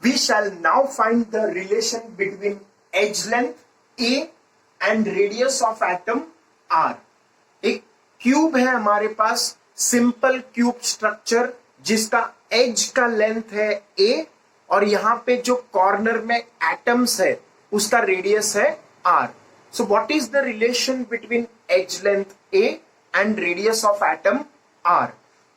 we shall now find the relation between edge length A and radius of atom R. एक cube है हमारे पास, simple cube structure जिसका as का length है A और यहां पे जो कॉर्नर में एटम्स है उसका रेडियस है R. So what is the relation between edge length A and radius of atom R?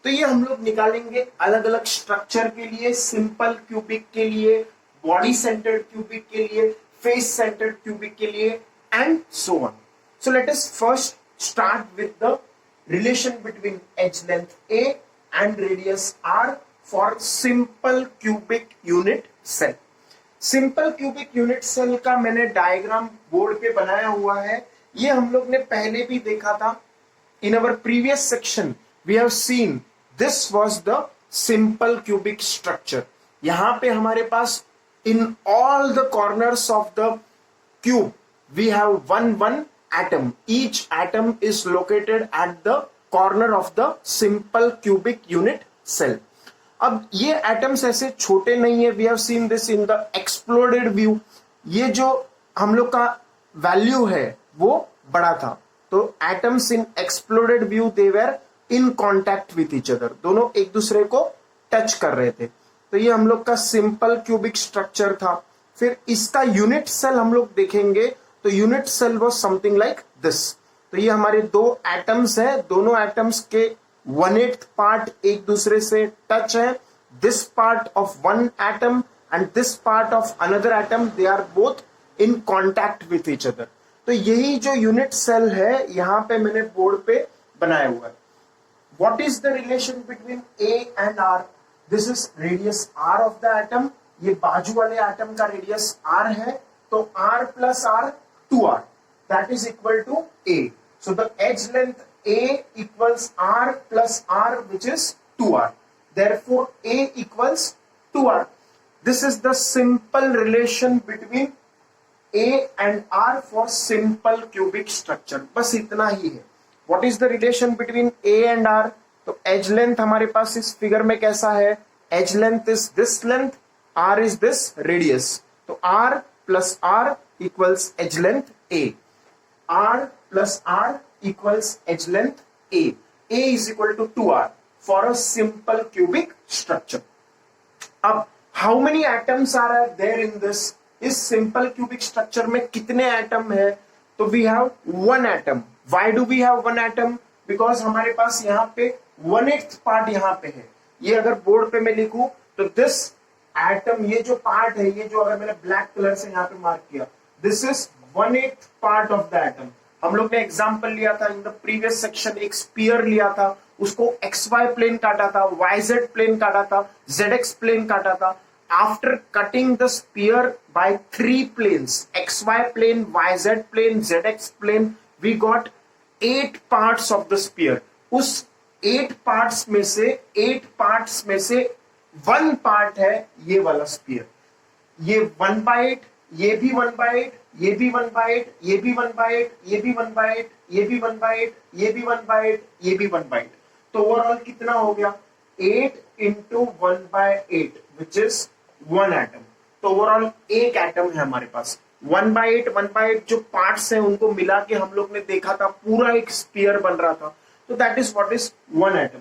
तो ये हम लोग निकालेंगे अलग अलग स्ट्रक्चर के लिए, सिंपल क्यूबिक के लिए, बॉडी सेंटर्ड क्यूबिक के लिए, फेस सेंटर्ड क्यूबिक के लिए and so on. So let us first start with the relation between edge length A and radius R for simple cubic unit cell. Simple cubic unit cell का मैंने diagram board पे बनाया हुआ है. ये हम लोग ने पहले भी देखा था. In our previous section we have seen this was the simple cubic structure. यहां पे हमारे पास in all the corners of the cube we have one atom. Each atom is located at the corner of the simple cubic unit cell. अब ये atoms ऐसे छोटे नहीं है. We have seen this in the exploded view. ये जो हम लोग का वैल्यू है वो बड़ा था. तो atoms in exploded view they were in contact with each other, दोनों एक दूसरे को टच कर रहे थे. तो ये हम लोग का सिंपल क्यूबिक स्ट्रक्चर था. फिर इसका यूनिट सेल हम लोग देखेंगे तो unit cell was something like this. तो ये हमारे दो एटम्स हैं, दोनों एटम्स के 1/8 पार्ट एक दूसरे से टच है. This part of one atom and this part of another atom, they are both in contact with each other. तो यही जो यूनिट सेल है यहां पे मैंने बोर्ड पे बनाया हुआ है. What is the relation between A and R? This is radius R of the atom. ये बाजू वाले एटम का रेडियस R है, तो R plus R 2R. That is equal to A. So the edge length A equals R plus R, which is 2R. Therefore A equals 2R. This is the simple relation between A and R for simple cubic structure. बस इतना ही है. What is the relation between A and R? तो edge length हमारे पास इस figure में कैसा है? Edge length is this length, R is this radius. तो R plus R equals edge length A. R plus R equals edge length A. A is equal to 2R for a simple cubic structure. अब how many atoms are there in this? इस simple cubic structure में कितने atom है? तो we have one atom. Why do we have one atom? Because हमारे पास यहाँ पे 1/8 part यहाँ पे है. ये अगर बोर्ड पे मैं लिखूं तो दिस एटम, ये जो पार्ट है, ये जो अगर मैंने ब्लैक कलर से यहाँ पे मार्क किया, this is 1/8 part of the atom. हम लोग ने एग्जांपल लिया था इन द प्रीवियस सेक्शन. एक स्पीयर लिया था, उसको XY प्लेन काटा था, YZ प्लेन काटा था, ZX प्लेन काटा था. After cutting the spear by 3 planes, XY plane, YZ plane, ZX plane, we got 8 parts of the spear. उस 8 parts में से 1 part है ये वाला spear. ये 1/8, ये भी 1/8, ये भी 1/8, ये भी 1/8, ये भी 1/8, ये भी 1/8, ये भी 1/8, ये भी 1/8. तो ओवरऑल कितना हो गया? 8 into 1/8 which is 1 atom. तो ओवरऑल एक एटम है हमारे पास. 1/8 जो पार्ट्स हैं उनको मिला के हम लोग ने देखा था, पूरा एक स्पीयर बन रहा था. तो that is what is 1 atom.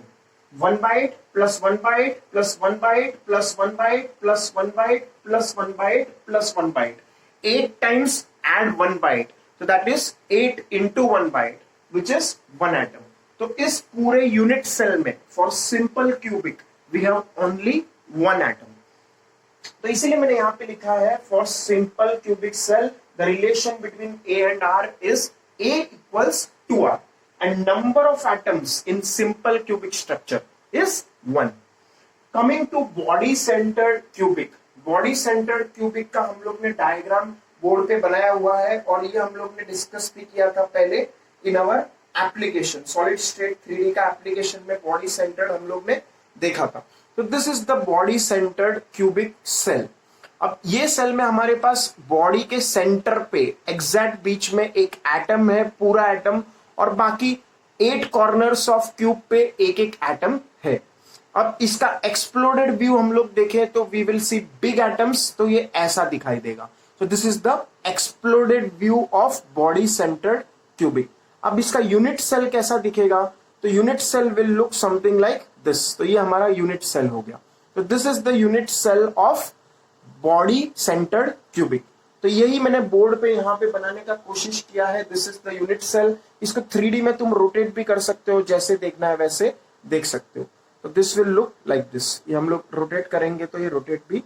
1/8 plus 1/8 plus 1/8 plus 1/8 plus 1/8 plus 1/8 plus 1/8. 8 times add 1/8. So that is 8 into 1/8 which is 1 atom. तो इस पूरे यूनिट सेल में for simple cubic we have only 1 atom. तो इसीलिए मैंने यहां पे लिखा है for simple cubic cell the relation between A and R is A equals 2R and number of atoms in simple cubic structure is 1. Coming to body centered cubic. Body centred cubic का हम लोग ने diagram board पे बनाया हुआ है और ये हम लोग ने डिस्कस भी किया था पहले इन our application. Solid state 3D का एप्लीकेशन में बॉडी सेंटर्ड हम लोग ने देखा था. तो this is the body centred cubic cell. अब ये सेल में हमारे पास बॉडी के सेंटर पे एग्जैक्ट बीच में एक एटम है, पूरा एटम, और बाकी 8 कॉर्नर्स ऑफ क्यूब पे एक एक एटम है. अब इसका एक्सप्लोडेड व्यू हम लोग देखें तो we will see big atoms, तो ये ऐसा दिखाई देगा। तो this is the exploded view of body centred cubic. अब इसका यूनिट सेल कैसा दिखेगा, तो unit cell will look something like this. तो ये हमारा यूनिट सेल हो गया। तो this is the unit cell of body centred cubic. तो यही मैंने बोर्ड पे यहाँ पे बनाने का कोशिश किया है। This is the unit cell. इसको 3D में तुम रोटेट भी कर सकते हो, जैसे देखना है वैसे देख सकते हो। तो this will look like this. ये हम लोग रोटेट करेंगे तो ये रोटेट भी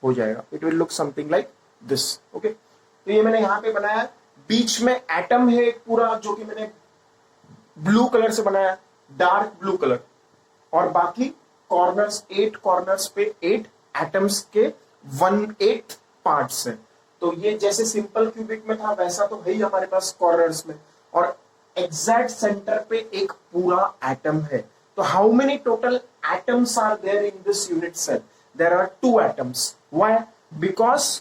हो जाएगा। It will look something like this. Okay, तो ये मैंने यहाँ पे बनाया। बीच में एटम है एक पूरा, जो कि मैंने ब्लू कलर से बनाया, डार्क ब्लू कलर। और बाकी कॉर्नर्स, 8 कॉर्नर्स पे 8 एटम्स के 1/8 पार्ट्स हैं। तो ये जैसे सिंपल क्यूबिक में था वैसा तो है ही हमारे पास कॉर्नर्स में। और एग्जैक्ट सेंटर पे एक पूरा एटम है। तो how many total atoms are there in this unit cell? There are 2 atoms. Why? Because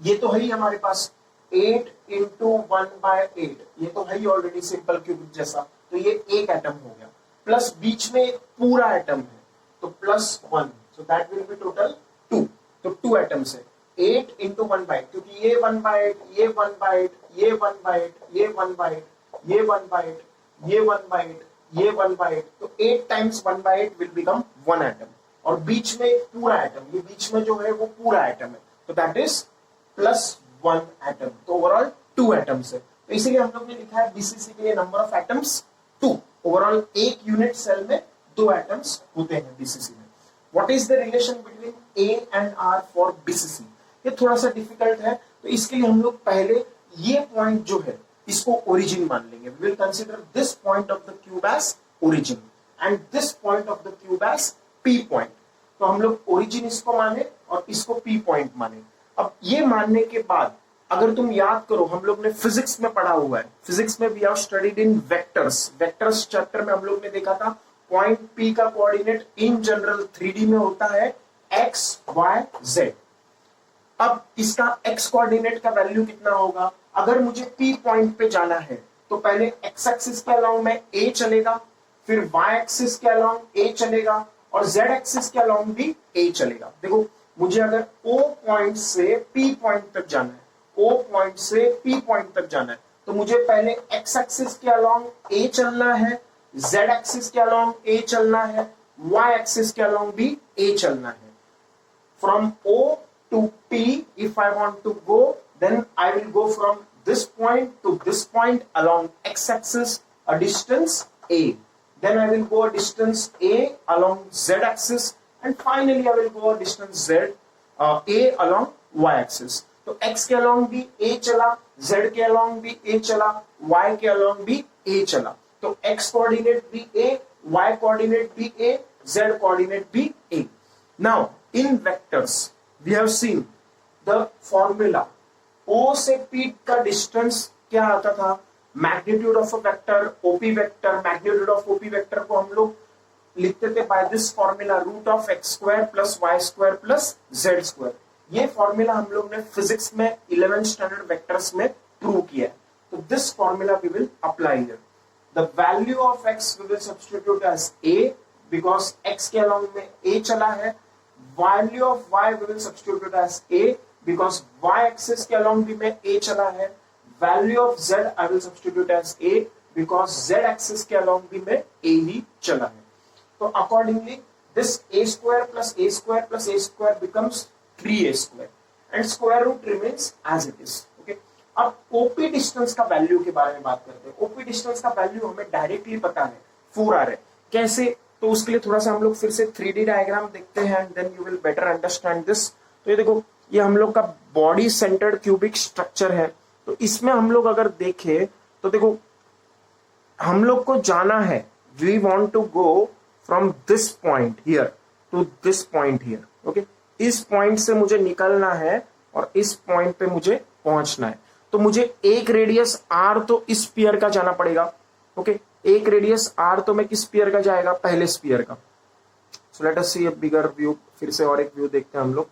ये तो है ही हमारे पास 8 इंटू 1/8, ये तो है ही ऑलरेडी सिंपल क्यूबिक जैसा। तो ये एक एटम हो गया, प्लस बीच में एक पूरा एटम है तो +1, सो दैट विल बी टोटल 2। तो 2 एटम्स है। 8 इंटू 1/8, क्योंकि ये 1/8, ये 1/8, ये 1/8, ये 1/8, ये 1/8, ये 1/8, ये 1/8, तो 8 टाइम्स 1/8 विल बिकम 1 एटम। और बीच में एक पूरा एटम, ये बीच में जो है वो पूरा एटम है, तो दैट इज +1 एटम। तो ओवरऑल 2 एटम्स है। तो इसीलिए हम लोग ने लिखा है बीसीसी के लिए नंबर ऑफ एटम्स 2। ओवरऑल एक यूनिट सेल में 2 एटम्स होते हैं बीसीसी में। What is the relation between A and r for BCC? ये थोड़ा सा डिफिकल्ट है, तो इसके लिए हम लोग पहले ये पॉइंट जो है इसको ओरिजिन मान लेंगे। We will consider this point of the cube as origin and this point of the cube as P point. तो हम लोग ओरिजिन इसको माने और इसको पी पॉइंट माने। अब ये मानने के बाद अगर तुम याद करो, हम लोग ने फिजिक्स में पढ़ा हुआ है, फिजिक्स में we have studied in vectors. Vectors chapter में हम लोग ने देखा था पॉइंट पी का कोऑर्डिनेट इन जनरल 3D में होता है x, y, z। अब इसका x कोऑर्डिनेट का वैल्यू कितना होगा? अगर मुझे P पॉइंट पे जाना है तो पहले x एक्सिस के अलोंग में a चलेगा, फिर y एक्सिस के अलोंग a चलेगा और z एक्सिस के अलोंग भी a चलेगा। देखो, मुझे अगर O पॉइंट से P पॉइंट तक जाना है, O पॉइंट से P पॉइंट तक जाना है, तो मुझे पहले x एक्सिस के अलोंग a चलना है, z एक्सिस के अलोंग a चलना है, y एक्सिस के अलोंग भी a चलना है। From O to P, if I want to go, then I will go from this point to this point along x-axis a distance a. Then I will go a distance a along z-axis, and finally I will go a distance a along y-axis. तो x के along भी a चला, z के along भी a चला, y के along भी a चला। तो x coordinate भी a, y coordinate भी a, z coordinate भी a. Now in vectors we have seen the formula. O से P का डिस्टेंस क्या आता था? Magnitude of a vector, OP vector. Magnitude of OP vector को हम लोग लिखते थे by this formula, √(x² + y² + z²। ये फॉर्मूला हम लोग ने फिजिक्स में 11th स्टैंडर्ड वेक्टर्स में प्रूव किया है। तो this formula we will apply here. The value of x we will substitute as a, because x के अलोंग में a चला है। Value of y we will substitute as a, because y axis के along भी में a चला है। Value of z I will substitute as a, because z axis के along भी में a ही चला है। तो accordingly this a² + a² + a² becomes 3a² and square root remains as it is. Okay? अब OP डिस्टेंस का वैल्यू के बारे में बात करते हैं। OP डिस्टेंस का वैल्यू हमें डायरेक्टली पता है 4r है। कैसे? तो उसके लिए थोड़ा सा हम लोग फिर से 3D डायग्राम देखते हैं and then you will better understand this. तो ये देखो, ये हम लोग का बॉडी सेंटर्ड क्यूबिक स्ट्रक्चर है। तो इसमें हम लोग अगर देखें तो देखो, हम लोग को जाना है, we want to go from this point here to this point here. Okay, इस पॉइंट से मुझे निकलना है और इस पॉइंट पे मुझे पहुंचना है। तो मुझे एक रेडियस r तो इस स्फीयर का जाना पड़ेगा। ओके, एक रेडियस r तो मैं किस स्फीयर का जाएगा? पहले स्फीयर का। सो लेट अस सी अ बिगर व्यू। फिर से और एक व्यू देखते हैं हम लोग।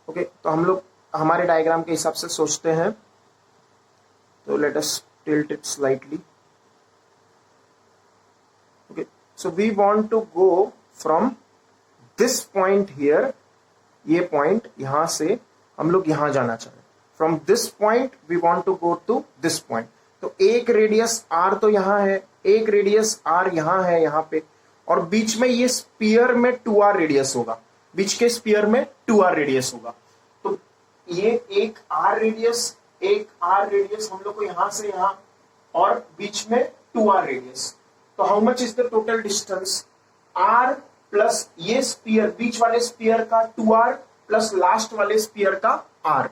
ओके, तो हम लोग हमारे डायग्राम के हिसाब से सोचते हैं। तो let us tilt it slightly. Okay, so we want to go from this point here, ये पॉइंट यहां से हम लोग यहां जाना चाह रहे हैं, from this point we want to go to this point. तो एक रेडियस आर तो यहां है, एक रेडियस आर यहां है यहां पे, और बीच में ये स्पीयर में 2r रेडियस होगा, बीच के स्पीयर में 2r रेडियस होगा। तो ये एक r रेडियस हम लोग को यहां से यहां, और बीच में 2r रेडियस। तो how much is the total distance? r plus ये स्पीयर, बीच वाले स्पीयर का 2r प्लस लास्ट वाले स्पीयर का r।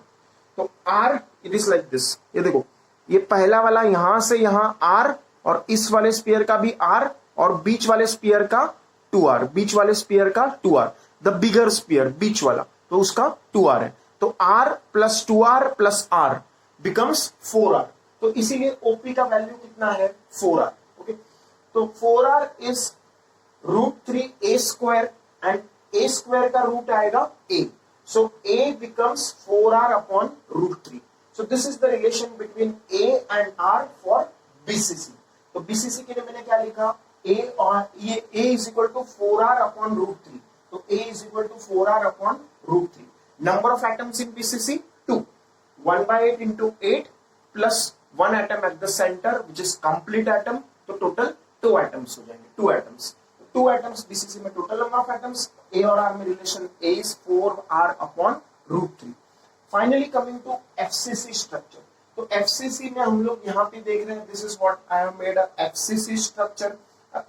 तो r it is like this, ये देखो, ये पहला वाला यहां से यहां r, और इस वाले स्पीयर का भी r, और बीच वाले स्पीयर का 2r, बीच वाले स्पीयर का 2r, द बिगर स्पीयर बीच वाला, तो उसका 2r है। तो r plus 2r plus r becomes 4r। तो इसीलिए OP का वैल्यू कितना है? 4r। ओके, तो 4r is √3a square, and a square का रूट आएगा a, so a becomes 4r upon √3। so this is the relation between a and r for BCC। तो BCC के लिए मैंने क्या लिखा? a, और ये a is equal to 4r upon √3, तो a is equal to 4r upon √3। number of atoms in BCC 2, 1/8 into 8 plus 1 atom at the center which is complete atom, तो total 2 atoms हो जाएंगे, 2 atoms। 2 atoms BCC में total number of atoms, a और r में relation a is 4r upon √3। Finally coming to FCC structure. तो FCC में हम लोग यहाँ पे देख रहे हैं, this is what I have made a FCC structure.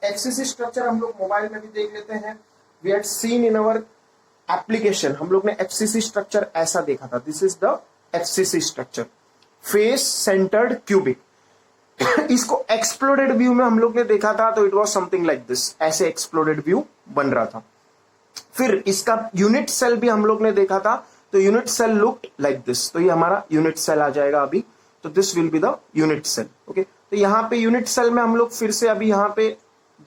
FCC structure हम लोग मोबाइल में भी देख लेते हैं, we had seen in our application, हम लोग ने FCC स्ट्रक्चर ऐसा देखा था। This is the FCC structure, face centred cubic. इसको एक्सप्लोडेड व्यू में हम लोग ने देखा था, तो it was something like this, ऐसे एक्सप्लोडेड व्यू बन रहा था। फिर इसका यूनिट सेल भी हम लोग ने देखा था, तो unit cell looked like this, तो ये हमारा यूनिट सेल आ जाएगा अभी, तो this will be the unit cell. Okay, तो यहाँ पे यूनिट सेल में हम लोग फिर से अभी यहाँ पे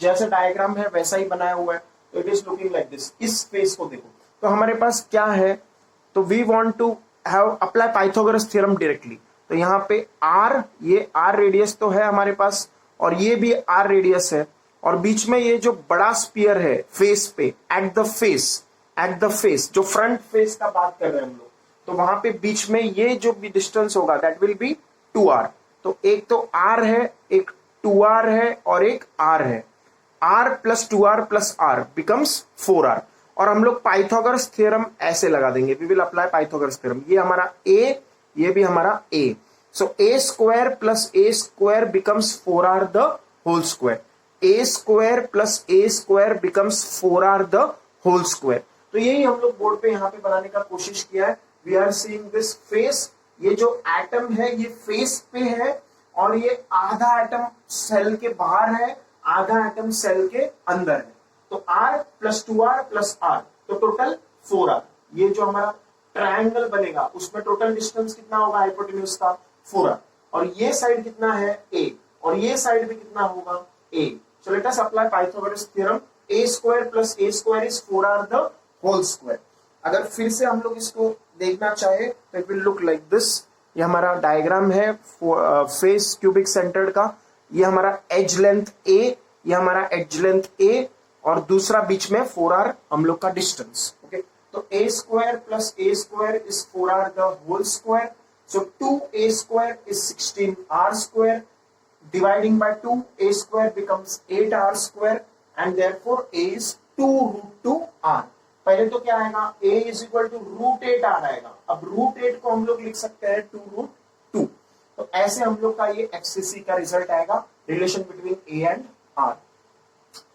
जैसा डायग्राम है वैसा ही बनाया हुआ है, तो it is looking like this. इस फेस को देखो, तो हमारे पास क्या है, तो we want to have apply Pythagoras theorem directly. तो यहाँ पे r, ये r रेडियस तो है हमारे पास, और ये भी r रेडियस है, और बीच में ये जो बड़ा स्पीयर है फेस पे, एट द फेस जो फ्रंट फेस का बात कर रहे हैं हम लोग, तो वहां पे बीच में ये जो भी डिस्टेंस होगा दैट विल बी 2r। तो एक तो r है, एक 2r है, और एक r है, r plus 2r plus r becomes 4r। और हम लोग पाइथागोरस थ्योरम ऐसे लगा देंगे, we will apply Pythagoras theorem. ये हमारा a, ये भी हमारा a, so a square plus a square becomes 4r the whole square, a square plus a square becomes 4r the whole square. तो यही हम लोग बोर्ड पे यहाँ पे बनाने का कोशिश किया है। We are seeing this face, ये जो एटम है ये फेस पे है, और ये आधा एटम सेल के बाहर है, आधा एटम सेल के अंदर है। तो r plus 2r plus r, तो टोटल 4r। ये जो हमारा ट्रायंगल बनेगा उसमें टोटल डिस्टेंस कितना होगा हाइपोटेन्यूज का? 4r। और ये साइड कितना है? a, और ये साइड भी कितना होगा? a। So let us apply Pythagoras theorem, a square plus a square is 4r the whole square. अगर फिर से हम लोग इसको देखना चाहे तो it will look like this. ये हमारा डायग्राम है फेस क्यूबिक सेंटर्ड का, ये हमारा एज लेंथ a, ये हमारा एज लेंथ a, और दूसरा बीच में 4r हम लोग का डिस्टेंस। ओके, तो a square plus a square is 4r the whole square, so 2a square is 16r square, dividing by 2 a square becomes 8r square, and therefore a is 2√2r। पहले तो क्या आएगा? a is equal to √8r आएगा। अब √8 को हम लोग लिख सकते हैं 2√2। तो ऐसे हम लोग का ये FCC का रिजल्ट आएगा, relation between a and r।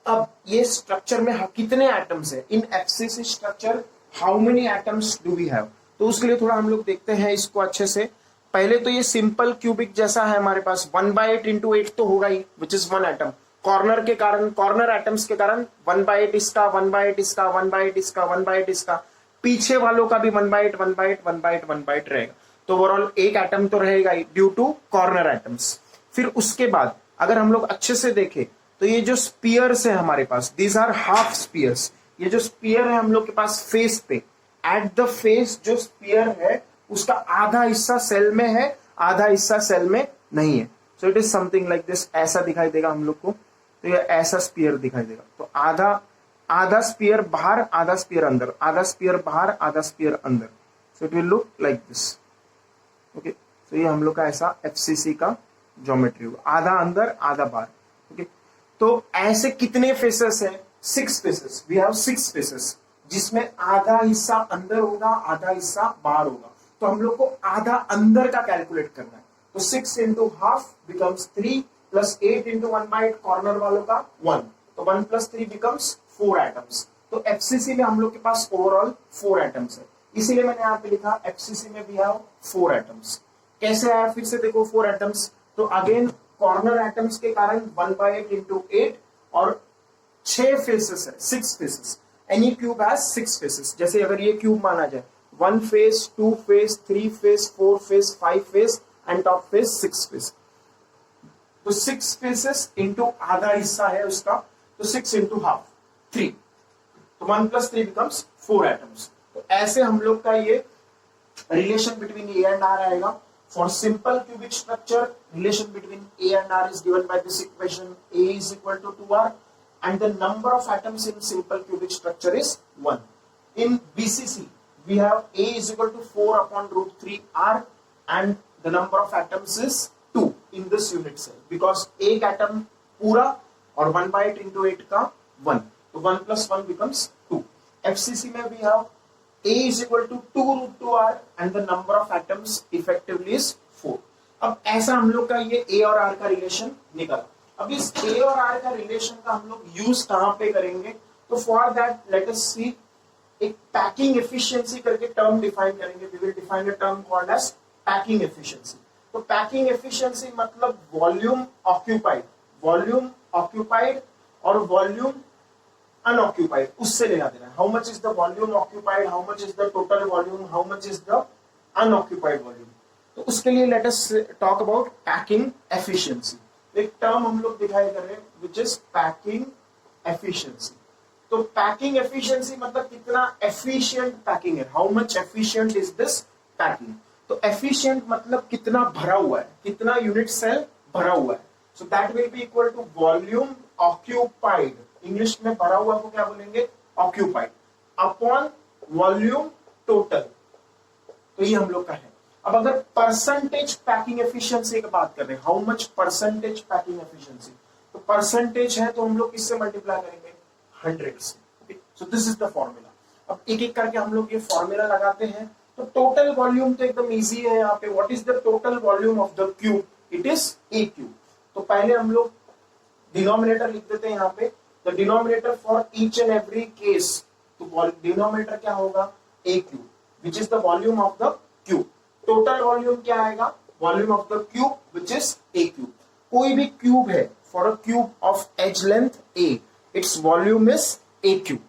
अब ये स्ट्रक्चर में कितने एटम्स है? In FCC structure how many atoms do we have? तो उसके लिए थोड़ा हम लोग देखते हैं इसको अच्छे से। पहले तो ये सिंपल क्यूबिक जैसा है हमारे पास, 1/8 into 8 तो होगा ही, विच इज 1 एटम। कॉर्नर के कारण, कॉर्नर एटम्स के कारण 1/8 इसका, 1/8 इसका, 1/8 इसका, 1/8 इसका, पीछे वालों का भी 1/8 1/8 1/8 1/8 रहेगा। तो ओवरऑल एक एटम तो रहेगा ही ड्यू टू कॉर्नर एटम्स। फिर उसके बाद अगर हम लोग अच्छे से देखें तो ये जो स्पीयर्स है हमारे पास, दीज आर हाफ स्पीयर्स। ये जो स्पीयर है हम लोग के पास फेस पे, एट द फेस जो स्पीयर है उसका आधा हिस्सा सेल में है, आधा हिस्सा सेल में नहीं है। So it is something like this, ऐसा दिखाई देगा हम लोग को। तो ये ऐसा स्पीयर दिखाई देगा, तो आधा आधा स्पीयर बाहर आधा स्पीयर अंदर, आधा स्पीयर बाहर आधा स्पीयर अंदर, so it will look like this. Okay, तो ये हम लोग का ऐसा एफसीसी का ज्योमेट्री होगा, आधा अंदर आधा बाहर। ओके, तो ऐसे कितने फेसेस है? 6 फेसेस, वी हैव 6 फेसेस, जिसमें आधा हिस्सा अंदर होगा आधा हिस्सा बाहर होगा। तो हम लोग को आधा अंदर का कैलकुलेट करना है, तो 6 into half becomes 3 plus 8 into 1/8 corner वालों का 1, तो 1 प्लस 3 बिकम्स 4 एटम्स। तो एफसीसी में हम लोग के पास ओवरऑल 4 एटम्स है, इसीलिए मैंने यहाँ पे लिखा एफसीसी में भी हैव 4 एटम्स। कैसे आया फिर से देखो 4 एटम्स, तो अगेन कॉर्नर एटम्स के कारण 1/8 इंटू 8 और 6 फेसेस है, 6 faces. Any cube has 6 faces. जैसे अगर ये क्यूब माना जाए 1 face, 2 face, 3 face, 4 face, 5 face and top face 6 face. तो 6 फेसेस इंटू आधा हिस्सा है उसका, तो 6 इंटू हाफ 3, तो 1 प्लस 3 बिकम्स 4 एटम्स। तो ऐसे हम लोग का ये relation between A and R आएगा। For simple cubic structure relation between A and R is given by this equation, A is equal to 2r and the number of atoms in simple cubic structure is 1. In BCC we have A is equal to 4 upon root 3r and the number of atoms is 2 in this unit cell, because एक atom पूरा और 1/8 into 8 का 1, तो 1 plus 1 becomes 2. FCC में we have A is equal to 2 root 2r and the number of atoms effectively is 4. अब ऐसा हम लोग का ये A और R का रिलेशन निकला। अब इस A और R का रिलेशन का हम लोग यूज कहां पे करेंगे? तो for that let us see, एक पैकिंग एफिशिएंसी करके टर्म डिफाइन करेंगे। We will define a term called as packing efficiency. तो पैकिंग एफिशिएंसी मतलब वॉल्यूम ऑक्यूपाइड, वॉल्यूम ऑक्यूपाइड और वॉल्यूम अनऑक्यूपाइड, उससे लेना देना है। How much is the volume occupied, how much is the total volume, how much is the unoccupied volume. तो उसके लिए let us talk about packing efficiency. एक टर्म हम लोग दिखाई कर रहे हैं विच इज पैकिंग एफिशिएंसी। तो पैकिंग एफिशिएंसी मतलब कितना एफिशिएंट पैकिंग है, how much efficient is this packing. तो एफिशिएंट मतलब कितना भरा हुआ है, कितना यूनिट सेल भरा हुआ है। So that will be equal to volume occupied, English में भरा हुआ को क्या बोलेंगे? Occupied, upon volume total. तो ये हम लोग का है। अब अगर परसेंटेज पैकिंग एफिशिएंसी की बात कर रहे हैं, how much percentage packing efficiency, तो परसेंटेज है तो हम लोग किससे मल्टीप्लाई करेंगे? 100 से। So this is the formula. अब एक एक करके हम लोग ये फॉर्मूला लगाते हैं। तो टोटल वॉल्यूम तो एकदम इजी है यहाँ पे। What is the total volume of the cube? It is A cube. तो पहले हम लोग डिनोमिनेटर लिख देते हैं यहाँ पे। The denominator for each and every case, तो डिनोमिनेटर क्या होगा? A cube, which is the volume of the cube. Total volume क्या आएगा? Volume of the cube which is A cube. कोई भी क्यूब है, for a cube of edge length A, its volume is A cube.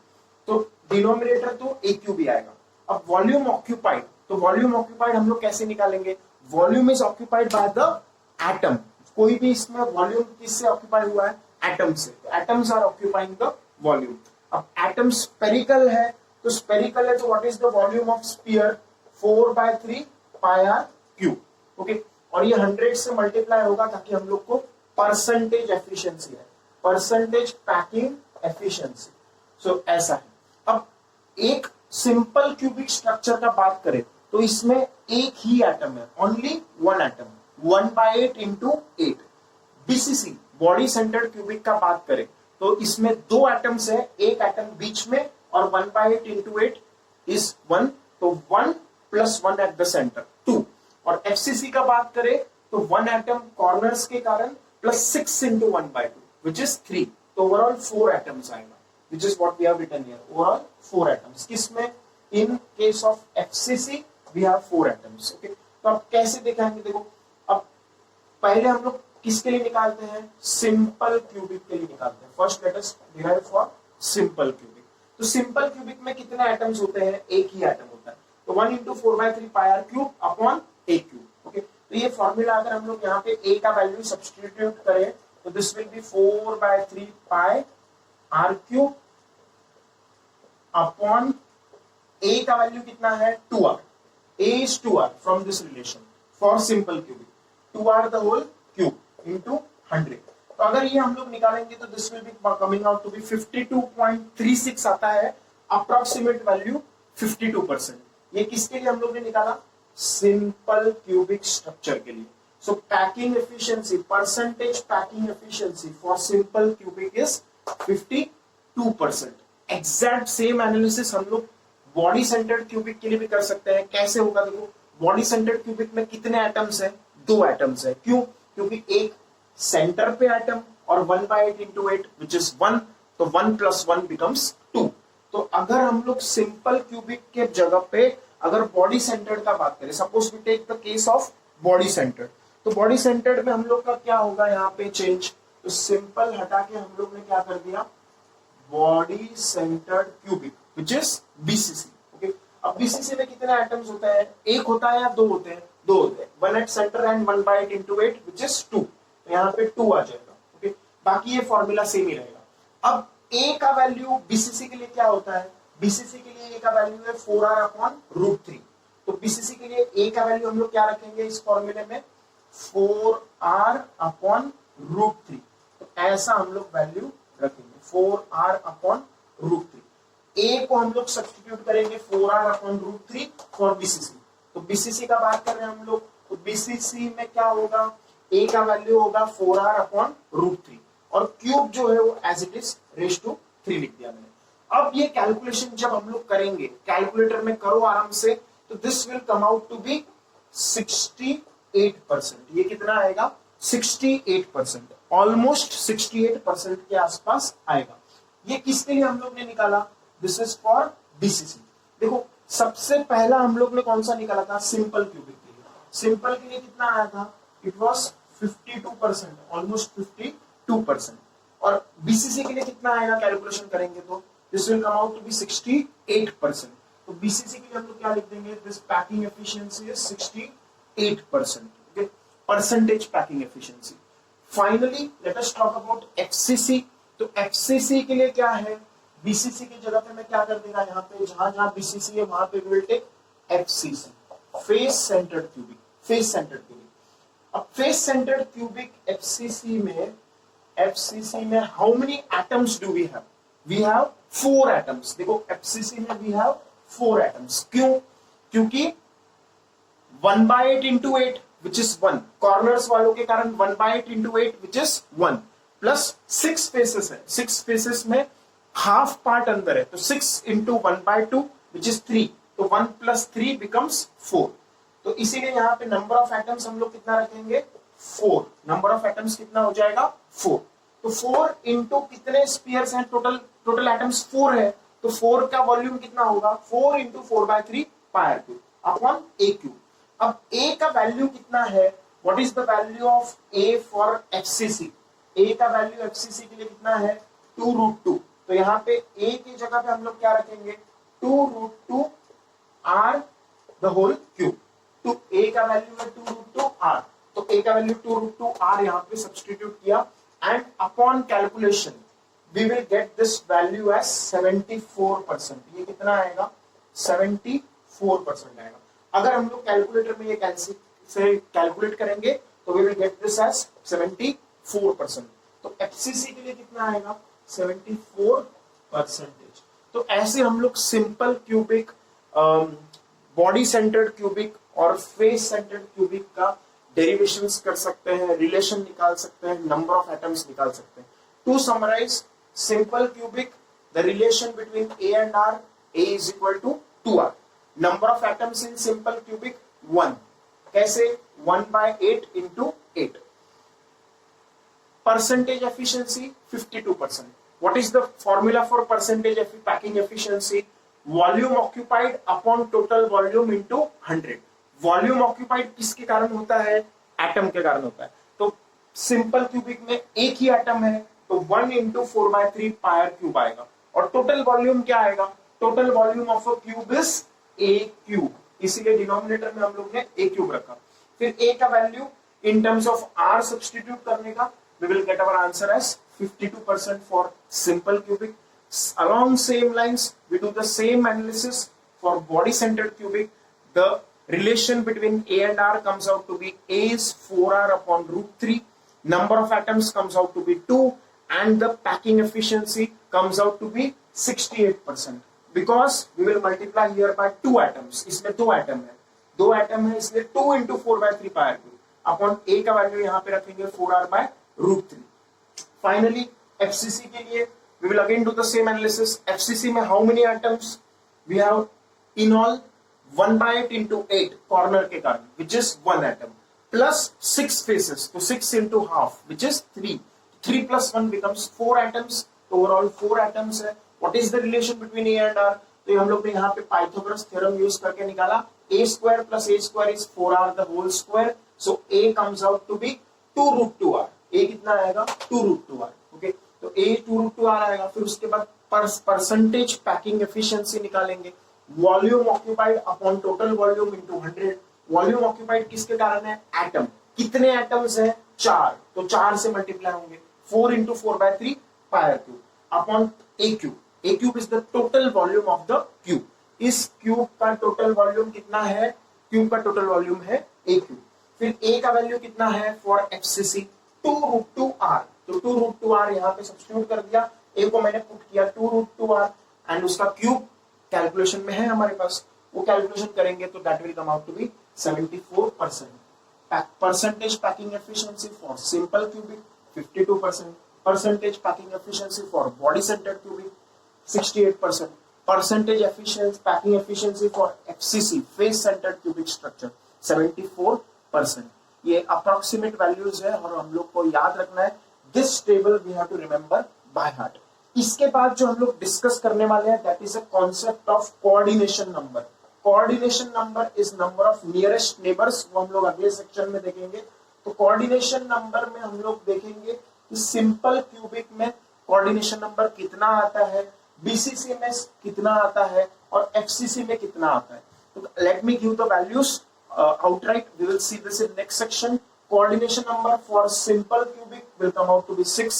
तो denominator तो A cube ही आएगा। अब वॉल्यूम ऑक्यूपाइड, तो वॉल्यूम ऑक्यूपाइड हम लोग कैसे निकालेंगे? Volume is occupied by the atom. कोई भी इसमें वॉल्यूम किससे ऑक्यूपाई हुआ है? एटम से। Atoms are occupying the volume. अब एटम स्पेरिकल है, तो स्पेरिकल है तो what is the volume of sphere? 4/3 pi are cube. Okay, और ये 100 से मल्टीप्लाई होगा ताकि हम लोग को परसेंटेज एफिशिएंसी है, परसेंटेज पैकिंग एफिशिएंसी। सो ऐसा है। अब एक सिंपल क्यूबिक स्ट्रक्चर का बात करें तो इसमें एक ही एटम है, only one atom, 1/8 into 8। BCC body centred cubic का बात करें तो इसमें 2 एटम्स है, एक एटम बीच में और 1/8 इंटू 8 इज 1, तो 1 प्लस 1 एट द सेंटर 2। और एफसीसी का बात करें तो 1 एटम कॉर्नर्स के कारण प्लस 6 इंटू 1/2 विच इज 3। तो ओवरऑल 4 एटम्स आएगा, which is what we have written here. Overall 4 atoms. किसमें? In case of FCC we have 4 atoms. Okay, तो अब कैसे दिखाएंगे? देखो, अब पहले हम लोग किसके लिए निकालते हैं? सिंपल क्यूबिक के लिए निकालते हैं। First let us derive for simple cubic. तो सिंपल क्यूबिक में कितने एटम्स होते हैं? एक ही एटम होता है। तो 1 into 4/3 pi are cube upon a cube. Okay, तो ये फॉर्मूला अगर हम लोग यहाँ पे ए का वैल्यू सब्स्टिट्यूट करें तो this will be 4/3 pi are cube upon A का वैल्यू कितना है? 2r। A is 2r from this relation for simple cubic, 2r the whole cube into 100। तो अगर ये हम लोग निकालेंगे तो this will be coming out to be 52.36 आता है, अप्रोक्सीमेट वैल्यू 52%। ये किसके लिए हम लोग ने निकाला? सिंपल क्यूबिक स्ट्रक्चर के लिए। सो packing efficiency, percentage packing efficiency for simple cubic is 52%। Exact same analysis हम लोग बॉडी सेंटर्ड क्यूबिक के लिए भी कर सकते हैं। कैसे होगा देखो, बॉडी सेंटर्ड क्यूबिक में कितने एटम्स हैं? 2 एटम्स है। क्यों? क्योंकि एक सेंटर पे एटम और 1/8 into 8 which is 1, तो 1 + 1 becomes 2। तो अगर हम लोग सिंपल क्यूबिक के जगह पे अगर बॉडी सेंटर्ड का बात करें, suppose we take the case of body centred, तो बॉडी सेंटर्ड में हम लोग का क्या होगा यहाँ पे चेंज? तो सिंपल हटा के हम लोग ने क्या कर दिया? Body centred cubic which is BCC. Okay, अब बीसीसी में कितने एटम्स होते हैं? एक होता है या 2 होते हैं? 2 होते हैं। 1 at center and 1/8 into 8 which is 2। तो यहाँ पे 2 आ जाएगा। ओके, बाकी ये फॉर्मूला सेम ही रहेगा। अब ए का वैल्यू बीसीसी के लिए क्या होता है? बीसीसी के लिए ए का वैल्यू है 4r/√3। तो बीसीसी के लिए ए का वैल्यू हम लोग क्या रखेंगे इस फॉर्मूले में? 4r/√3। तो ऐसा हम लोग वैल्यू रखेंगे 4r/√3। ए को हम लोग सब्स्टिट्यूट करेंगे 4r/√3 फॉर बीसीसी। तो बीसीसी का बात कर रहे हैं हम लोग, तो बीसीसी में क्या होगा? ए का वैल्यू होगा 4r/√3 और क्यूब जो है वो as it is raise to 3 लिख दिया मैंने। अब ये कैलकुलेशन जब हम लोग करेंगे, कैलकुलेटर में करो आराम से, तो this will come out to be 68%। ये कितना आएगा? 68%, ऑलमोस्ट 68% के आसपास आएगा। ये किसके लिए हम लोग ने निकाला? This is for BCC. देखो, सबसे पहला हम लोग ने कौन सा निकाला था? सिंपल क्यूबिक के लिए। सिंपल के लिए कितना आया था? It was 52%, almost 52%। और बीसीसी के लिए कितना आएगा कैलकुलेशन करेंगे तो? This will come out to be 68%। तो बीसीसी के लिए हम लोग क्या लिख देंगे? This packing efficiency is 68%। Okay, percentage packing efficiency. Finally late us talk about FCC. तो एफसीसी के लिए क्या है? बीसीसी की जगह पे मैं क्या कर देगा, यहाँ पे जहां जहां बीसीसी है वहां पे will take FCC, face centred cubic. Face centred cubic. अब फेस सेंटर्ड क्यूबिक एफसीसी में how many atoms do we have? We have 4 atoms. देखो, एफसीसी में वी हैव 4 एटम्स। क्यों? क्योंकि 1/8 into 8 which is 1, कॉर्नर्स वालों के कारण 1/8 into 8 which is 1, plus 6 faces है। 6 फेसेस में हाफ पार्ट अंदर है, तो 6 into 1/2 which is 3, तो 1 + 3 becomes 4। तो इसीलिए यहाँ पे नंबर ऑफ एटम्स हम लोग कितना रखेंगे? 4। नंबर ऑफ एटम्स कितना हो जाएगा? 4। तो 4 इंटू कितने स्पीयर्स हैं? टोटल एटम्स 4 है, तो 4 का वॉल्यूम कितना होगा? 4 इंटू 4/3 πr³ अपॉन a³। अब a का वैल्यू कितना है? What is the value of a for FCC? a का वैल्यू एफसीसी के लिए कितना है? 2√2। तो यहाँ पे a की जगह पे हम लोग क्या रखेंगे? 2√2 r द होल क्यूब। तो a का वैल्यू है 2√2 r, तो a का वैल्यू 2√2 r यहाँ पे सब्स्टिट्यूट किया and upon calculation we will get this value as 74%। ये कितना आएगा? 74% आएगा। अगर हम लोग कैलकुलेटर में ये कैलकुलेट करेंगे तो we will get this as 74%। तो एफसीसी के लिए कितना आएगा? 74%। तो ऐसे हम लोग simple cubic, body centred cubic और फेस सेंटर्ड क्यूबिक का डेरिवेशंस कर सकते हैं, रिलेशन निकाल सकते हैं, नंबर ऑफ एटम्स निकाल सकते हैं। To summarise, simple cubic, the relation between A and r, a is equal to 2r। Number of atoms in simple cubic 1। कैसे? 1/8 into 8। Percentage efficiency 52%। What is the formula for percentage packing efficiency? Volume occupied upon total volume into 100। Volume occupied किसके कारण होता है? Atom के कारण होता है। तो सिंपल क्यूबिक में एक ही एटम है, तो 1 into 4/3 πr³ आएगा। और टोटल वॉल्यूम क्या आएगा? Total volume of a cube is a³, इसीलिए डिनोमिनेटर में हम लोग ने a³ रखा। फिर a का value in terms of r substitute करने का, we will get our answer as 52% for simple cubic. Along same lines, we do the same analysis for body centered cubic. The relation between A and R comes out to be A is 4r/√3. number of atoms comes out to be 2 and the packing efficiency comes out to be 68%, because we will multiply here by 2 atoms. इसमें 2 atom है इसलिए 2 into 4/3 pi r³ upon a का value यहाँ पे रखेंगे 4r/√3. Finally FCC के लिए we will again do the same analysis. FCC में how many atoms we have? in all 1/8 into 8 corner के कारण which is 1 atom plus 6 faces, तो 6 into half which is 3. 3 plus 1 becomes 4 atoms. overall 4 atoms है. what is the relation between A and R? तो हम लोग ने यहाँ पे पाइथागोरस थ्योरम यूज करके निकाला. a square plus a square is 4r the whole square. so a comes out to be 2√2r. a कितना आएगा? 2√2r. ओके, तो a 2√2r आएगा. फिर उसके बाद परसेंटेज पैकिंग एफिशिएंसी निकालेंगे. Volume occupied upon total volume into 100. Volume occupied किसके कारण है? एटम. कितने एटम्स हैं? 4. तो 4 से मल्टीप्लाई होंगे. 4 into 4/3 pi r³ upon a cube. a cube is the total volume of the cube. इस क्यूब का टोटल वॉल्यूम कितना है? क्यूब का टोटल वॉल्यूम है a क्यूब. फिर a का वैल्यू कितना है फॉर FCC? 2√2r. तो 2√2r यहाँ पे सब्स्टिट्यूट कर दिया. a को मैंने पुट किया 2√2r एंड उसका क्यूब कैलकुलेशन में है हमारे पास. वो कैलकुलेशन करेंगे तो that will come out to be 74%. Percentage packing efficiency for simple cubic 52%. Percentage packing efficiency for body centred cubic 68%. Percentage efficiency packing efficiency for FCC face centred cubic structure 74%. ये approximate values है और हम लोग को याद रखना है. This table we have to remember by heart. इसके बाद जो हम लोग डिस्कस करने वाले हैं that is a concept of coordination number. Coordination number is number of nearest neighbours. वो हम लोग अगले सेक्शन में देखेंगे. तो कोऑर्डिनेशन नंबर में हम लोग देखेंगे कि सिंपल क्यूबिक में कोऑर्डिनेशन नंबर कितना आता है, BCC में कितना आता है और FCC में कितना आता है. तो let me give the values outright. We will see this in next section. Coordination number for simple cubic will come out to be 6.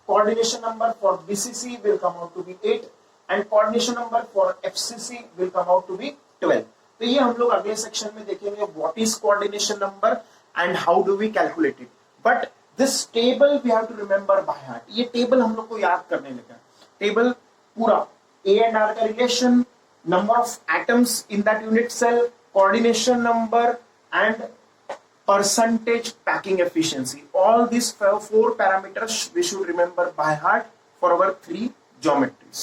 Coordination number for BCC will come out to be 8 and coordination number for FCC will come out to be 12. तो ये हम लोग अगले section में देखेंगे what is coordination number and how do we calculate it. But this table we have to remember by heart. ये table हम लोग को याद करने लगा. टेबल पूरा A and R का relation, number of atoms in that unit cell, coordination number and percentage packing efficiency. All these 4 parameters we should remember by heart for our 3 geometries.